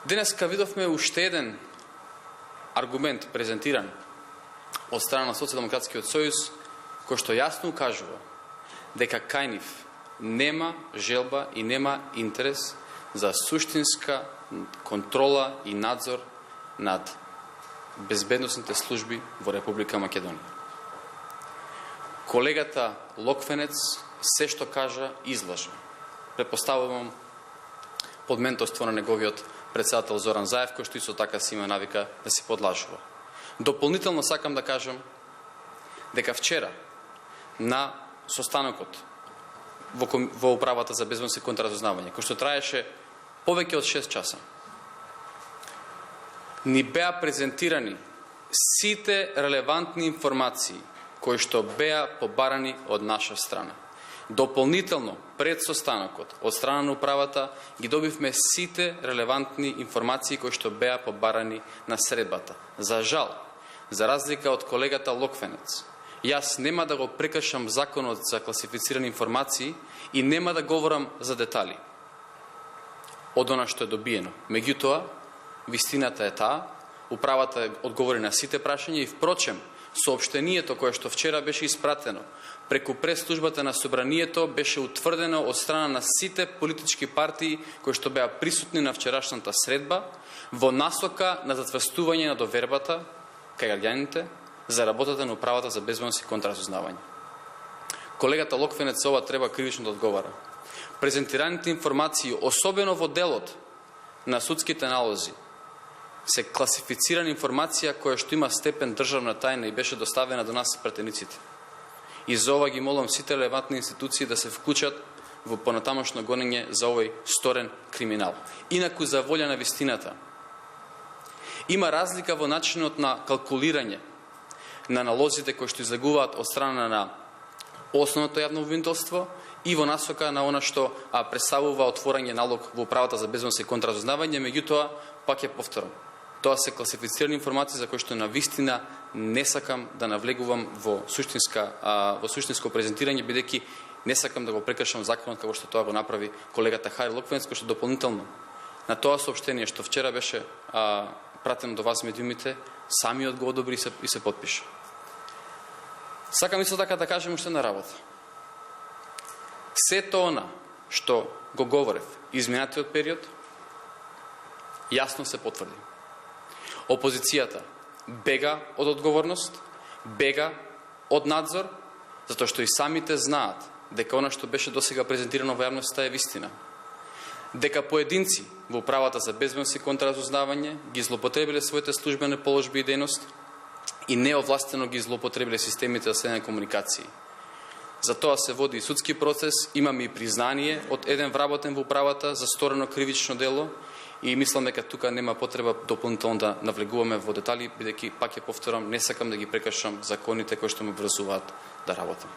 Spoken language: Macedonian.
Денеска видовме уште еден аргумент презентиран од страна на Социјалдемократскиот сојуз, кој што јасно укажува дека кај нив нема желба и нема интерес за суштинска контрола и надзор над безбедносните служби во Република Македонија. Колегата Локвенец се што кажа излажа. Предпоставувам под менторство на неговиот председател Зоран Заев, кој што исто така си има навика да се подлажува. Дополнително сакам да кажам дека вчера на состанокот во управата за безбедност и контраразузнавање, кој што траеше повеќе од 6 часа, ни беа презентирани сите релевантни информации кои што беа побарани од наша страна. Дополнително, пред состанокот, од страна на управата, ги добивме сите релевантни информации кои што беа побарани на средбата. За жал, за разлика од колегата Локвенец, јас нема да го прекршам законот за класифицирани информации и нема да говорам за детали од она што е добиено. Меѓутоа, вистината е таа, управата одговори на сите прашања и впрочем, соопштението кое што вчера беше испратено преку прес-службата на Собранието беше утврдено од страна на сите политички партии кои што беа присутни на вчерашната средба во насока на затврстување на довербата кај граѓаните за работата на управата за безбедност и контраразузнавање. Колегата Локвенец ова треба кривично да одговара. Презентираните информации, особено во делот на судските налози, се класифицирана информација која што има степен државна тајна и беше доставена до нас пратениците. И за ова ги молам сите релевантни институции да се вклучат во понатамошно гонење за овој сторен криминал. Инаку, за волја на вистината, има разлика во начинот на калкулирање на налозите кои што излегуваат од страна на основното јавно обвинителство и во насока на она што представува отворање налог во управата за безбедност и контраразузнавање. Меѓутоа, пак ја повторам, тоа се класифицирани информации за кои што на вистина не сакам да навлегувам во суштинско презентирање, бидејќи не сакам да го прекршам законот како што тоа го направи колегата Хари Локвенец, кој што дополнително на тоа соопштение што вчера беше пратено до вас медиумите, самиот го одобри и се потпише. Сакам исто така да кажем уште на работа. Сето она што го говорев изминатиот период, јасно се потврди. Опозицијата бега од одговорност, бега од надзор, затоа што и самите знаат дека она што беше досега презентирано во јавноста е вистина. Дека поединци во управата за безбедност и контраразузнавање ги злоупотребиле своите службени положби и дејност и неовластено ги злоупотребиле системите за следење комуникации. За тоа се води и судски процес, имаме и признание од еден вработен во управата за сторено кривично дело и мислам дека тука нема потреба дополнително да навлегуваме во детали, бидејќи, пак ја повторам, не сакам да ги прекршам законите кои што ме врзуваат да работам.